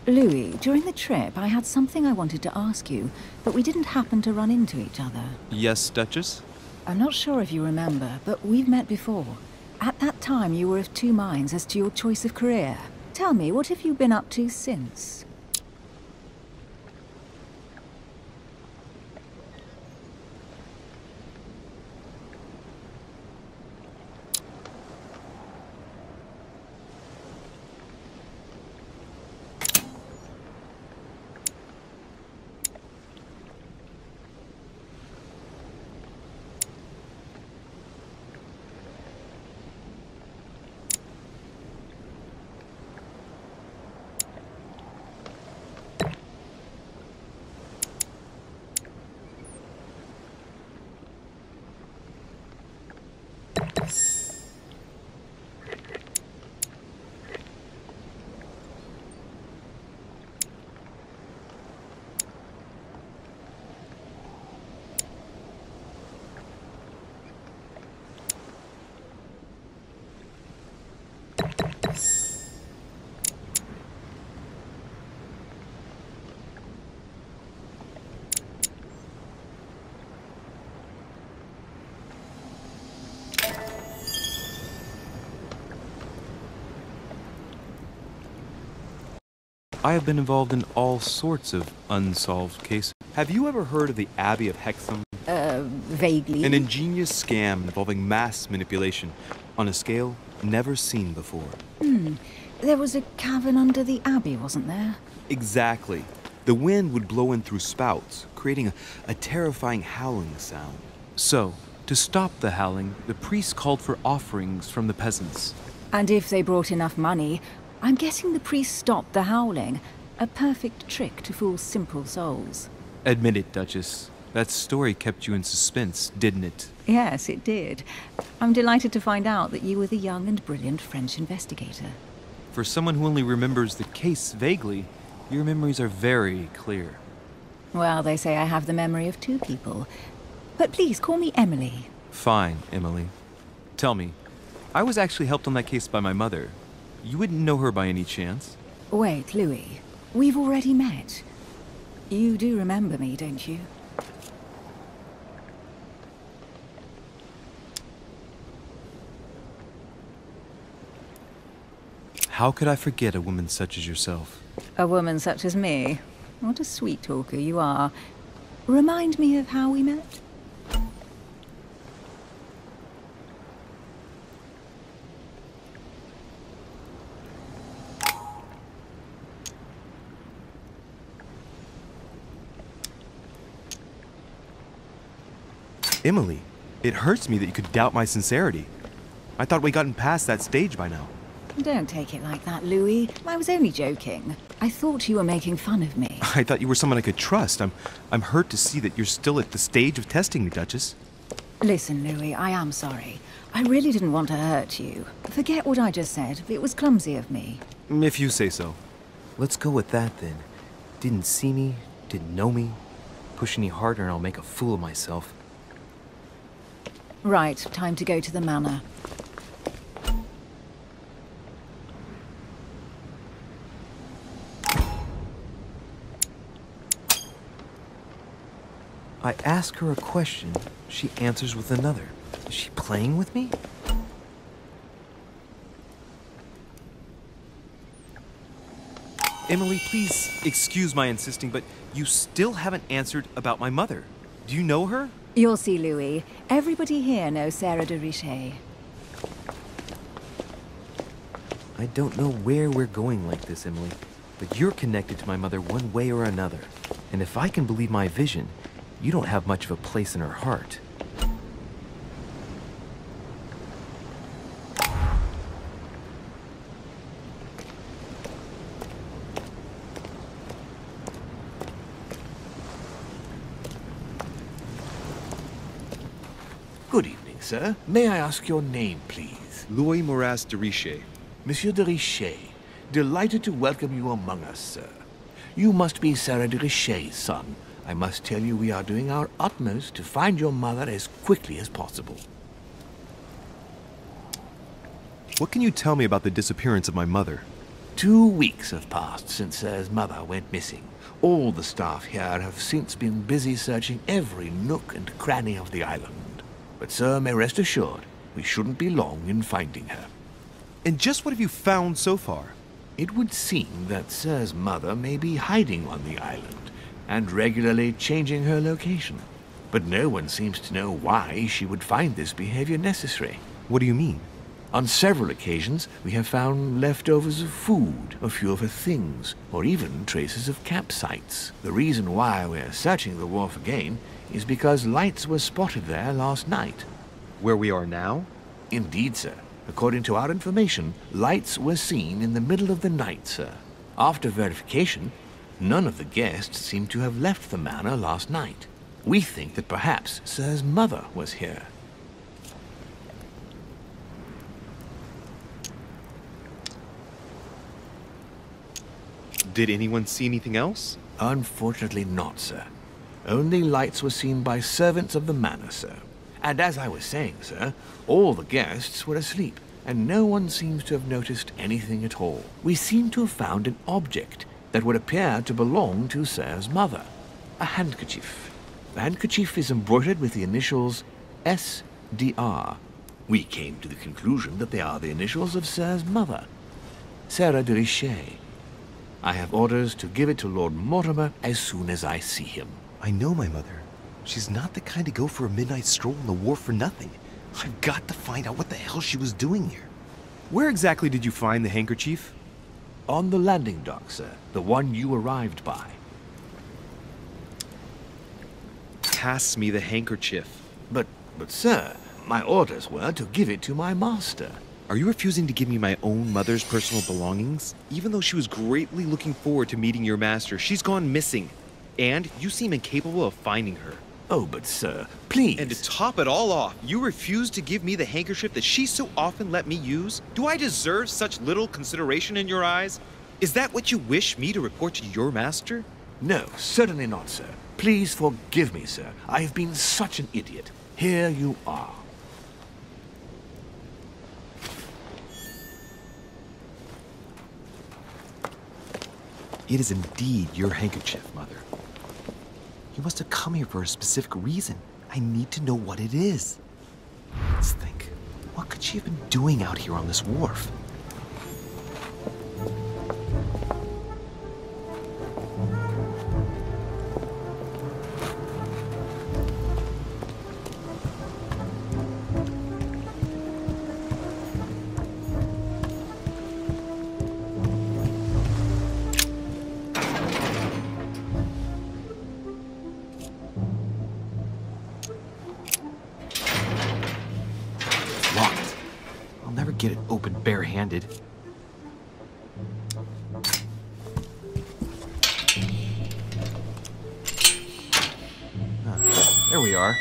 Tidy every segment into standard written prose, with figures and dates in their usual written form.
Louis, during the trip, I had something I wanted to ask you, but we didn't happen to run into each other. Yes, Duchess? I'm not sure if you remember, but we've met before. At that time, you were of two minds as to your choice of career. Tell me, what have you been up to since? I have been involved in all sorts of unsolved cases. Have you ever heard of the Abbey of Hexham? Vaguely. An ingenious scam involving mass manipulation on a scale never seen before. There was a cavern under the abbey, wasn't there? Exactly. The wind would blow in through spouts, creating a terrifying howling sound. So, to stop the howling, the priests called for offerings from the peasants. And if they brought enough money, I'm guessing the priest stopped the howling. A perfect trick to fool simple souls. Admit it, Duchess. That story kept you in suspense, didn't it? Yes, it did. I'm delighted to find out that you were the young and brilliant French investigator. For someone who only remembers the case vaguely, your memories are very clear. Well, they say I have the memory of two people. But please, call me Emily. Fine, Emily. Tell me, I was actually helped on that case by my mother. You wouldn't know her by any chance? Wait, Louis. We've already met. You do remember me, don't you? How could I forget a woman such as yourself? A woman such as me? What a sweet talker you are. Remind me of how we met? Emily, it hurts me that you could doubt my sincerity. I thought we'd gotten past that stage by now. Don't take it like that, Louis. I was only joking. I thought you were making fun of me. I thought you were someone I could trust. I'm hurt to see that you're still at the stage of testing me, Duchess. Listen, Louis, I am sorry. I really didn't want to hurt you. Forget what I just said. It was clumsy of me. If you say so. Let's go with that then. Didn't see me, didn't know me. Push any harder and I'll make a fool of myself. Right, time to go to the manor. I ask her a question, she answers with another. Is she playing with me? Emily, please excuse my insisting, but you still haven't answered about my mother. Do you know her? You'll see, Louis. Everybody here knows Sarah de Richet. I don't know where we're going like this, Emily, but you're connected to my mother one way or another. And if I can believe my vision, you don't have much of a place in her heart. Good evening, sir. May I ask your name, please? Louis Moras de Richet. Monsieur de Richet. Delighted to welcome you among us, sir. You must be Sarah de Richet's son. I must tell you we are doing our utmost to find your mother as quickly as possible. What can you tell me about the disappearance of my mother? 2 weeks have passed since Sir's mother went missing. All the staff here have since been busy searching every nook and cranny of the island. But Sir may rest assured, we shouldn't be long in finding her. And just what have you found so far? It would seem that Sir's mother may be hiding on the island and regularly changing her location. But no one seems to know why she would find this behavior necessary. What do you mean? On several occasions, we have found leftovers of food, a few of her things, or even traces of campsites. The reason why we're searching the wharf again is because lights were spotted there last night. Where we are now? Indeed, sir. According to our information, lights were seen in the middle of the night, sir. After verification, none of the guests seem to have left the manor last night. We think that perhaps Sir's mother was here. Did anyone see anything else? Unfortunately not, sir. Only lights were seen by servants of the manor, sir. And as I was saying, sir, all the guests were asleep, and no one seems to have noticed anything at all. We seem to have found an object that would appear to belong to Sir's mother. A handkerchief. The handkerchief is embroidered with the initials S.D.R. We came to the conclusion that they are the initials of Sir's mother, Sarah de Richet. I have orders to give it to Lord Mortimer as soon as I see him. I know my mother. She's not the kind to go for a midnight stroll on the wharf for nothing. I've got to find out what the hell she was doing here. Where exactly did you find the handkerchief? On the landing dock, sir. The one you arrived by. Pass me the handkerchief. But sir, my orders were to give it to my master. Are you refusing to give me my own mother's personal belongings? Even though she was greatly looking forward to meeting your master, she's gone missing. And you seem incapable of finding her. Oh, but sir, please. And to top it all off, you refuse to give me the handkerchief that she so often let me use? Do I deserve such little consideration in your eyes? Is that what you wish me to report to your master? No, certainly not, sir. Please forgive me, sir. I have been such an idiot. Here you are. It is indeed your handkerchief, Mother. You must have come here for a specific reason. I need to know what it is. Let's think. What could she have been doing out here on this wharf? Get it open barehanded. There we are.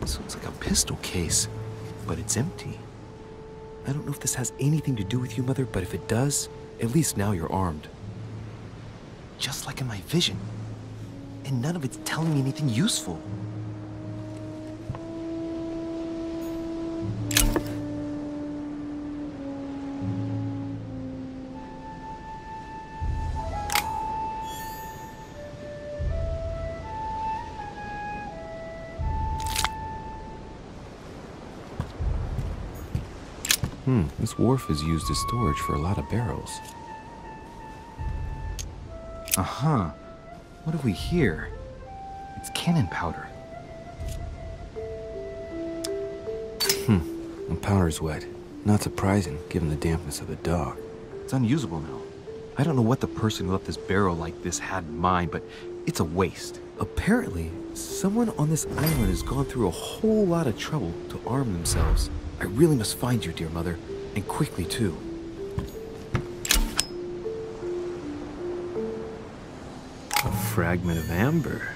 This looks like a pistol case, but it's empty. I don't know if this has anything to do with you, Mother, but if it does, at least now you're armed. Just like in my vision. And none of it's telling me anything useful. This wharf is used as storage for a lot of barrels. Uh-huh. What have we here? It's cannon powder. The powder's wet. Not surprising, given the dampness of the dock. It's unusable now. I don't know what the person who left this barrel like this had in mind, but it's a waste. Apparently, someone on this island has gone through a whole lot of trouble to arm themselves. I really must find you, dear Mother, and quickly too. A fragment of amber.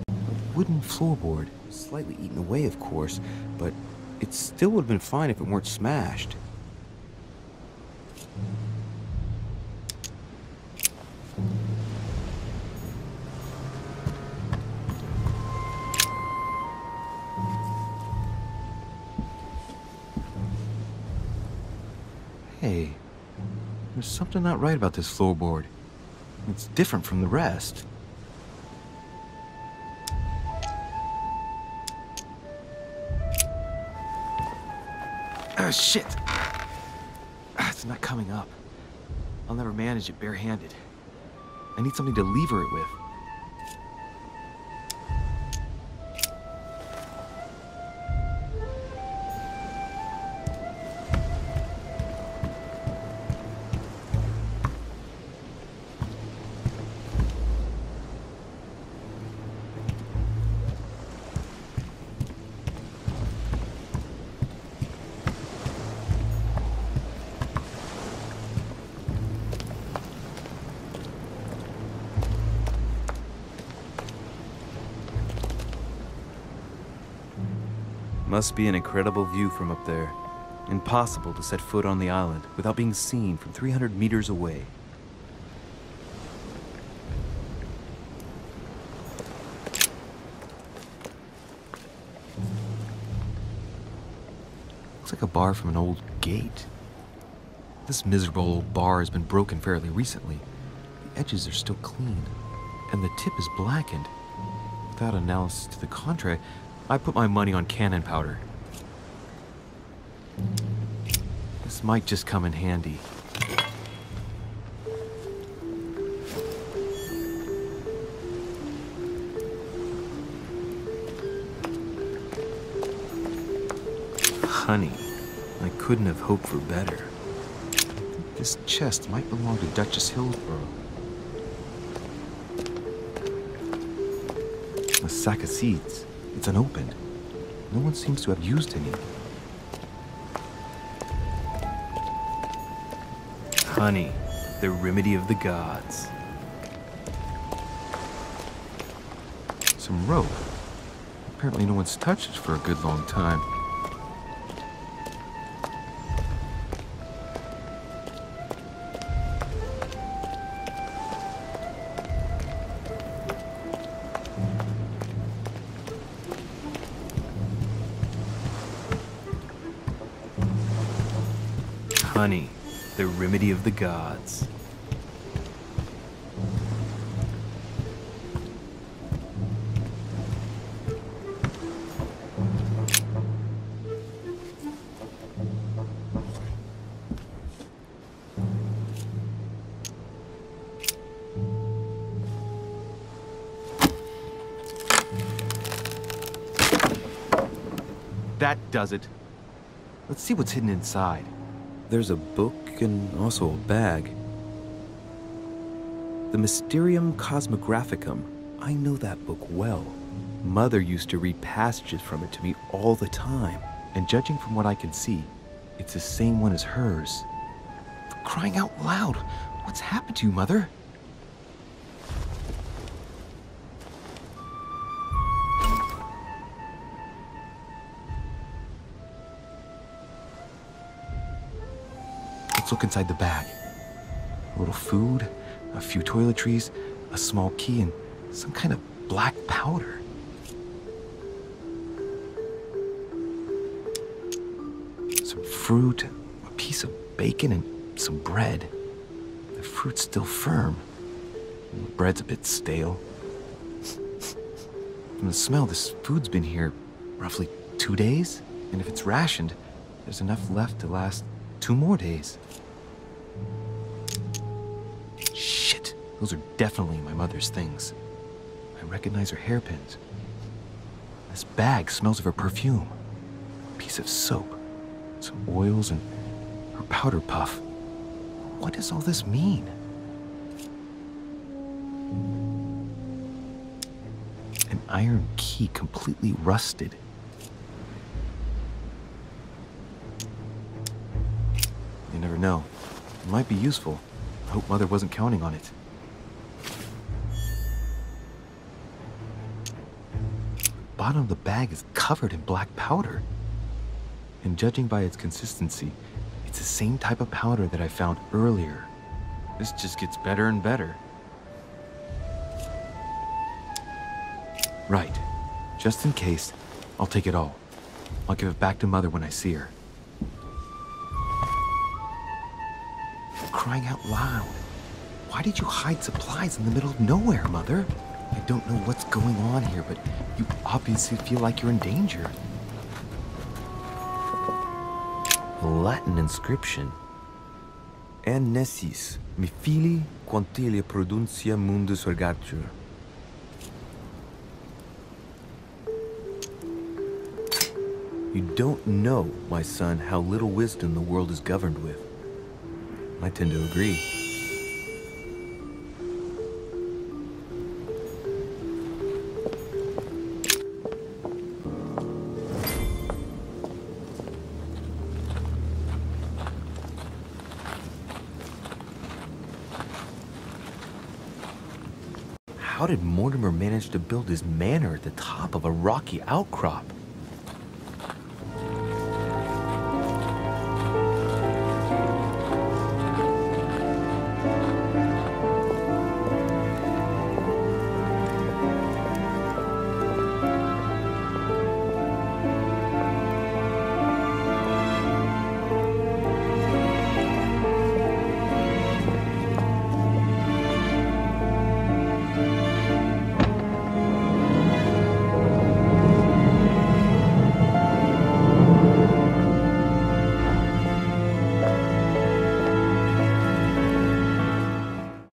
A wooden floorboard, slightly eaten away, of course, but it It still would have been fine if it weren't smashed. Hey, there's something not right about this floorboard. It's different from the rest. Ah, shit! It's not coming up. I'll never manage it barehanded. I need something to lever it with. Must be an incredible view from up there. Impossible to set foot on the island without being seen from 300 meters away. Looks like a bar from an old gate. This miserable old bar has been broken fairly recently. The edges are still clean, and the tip is blackened. Without analysis to the contrary, I put my money on cannon powder. This might just come in handy. Honey, I couldn't have hoped for better. This chest might belong to Duchess Hillsborough. A sack of seeds. It's unopened. No one seems to have used any. Honey, the remedy of the gods. Some rope. Apparently no one's touched it for a good long time. Honey, the remedy of the gods. That does it. Let's see what's hidden inside. There's a book and also a bag. The Mysterium Cosmographicum. I know that book well. Mother used to read passages from it to me all the time. And judging from what I can see, it's the same one as hers. For crying out loud, what's happened to you, Mother? Let's look inside the bag. A little food, a few toiletries, a small key, and some kind of black powder. Some fruit, a piece of bacon, and some bread. The fruit's still firm. And the bread's a bit stale. From the smell, this food's been here roughly 2 days. And if it's rationed, there's enough left to last 2 more days. Shit, those are definitely my mother's things. I recognize her hairpins. This bag smells of her perfume. A piece of soap, some oils, and her powder puff. What does all this mean? An iron key completely rusted. You never know. It might be useful. I hope Mother wasn't counting on it. The bottom of the bag is covered in black powder. and judging by its consistency, it's the same type of powder that I found earlier. This just gets better and better. Right. Just in case, I'll take it all. I'll give it back to Mother when I see her. Crying out loud. Why did you hide supplies in the middle of nowhere, Mother? I don't know what's going on here, but you obviously feel like you're in danger. A Latin inscription. En nessis, mi fili, quantilia produncia mundus ergatur. You don't know, my son, how little wisdom the world is governed with. I tend to agree. How did Mortimer manage to build his manor at the top of a rocky outcrop?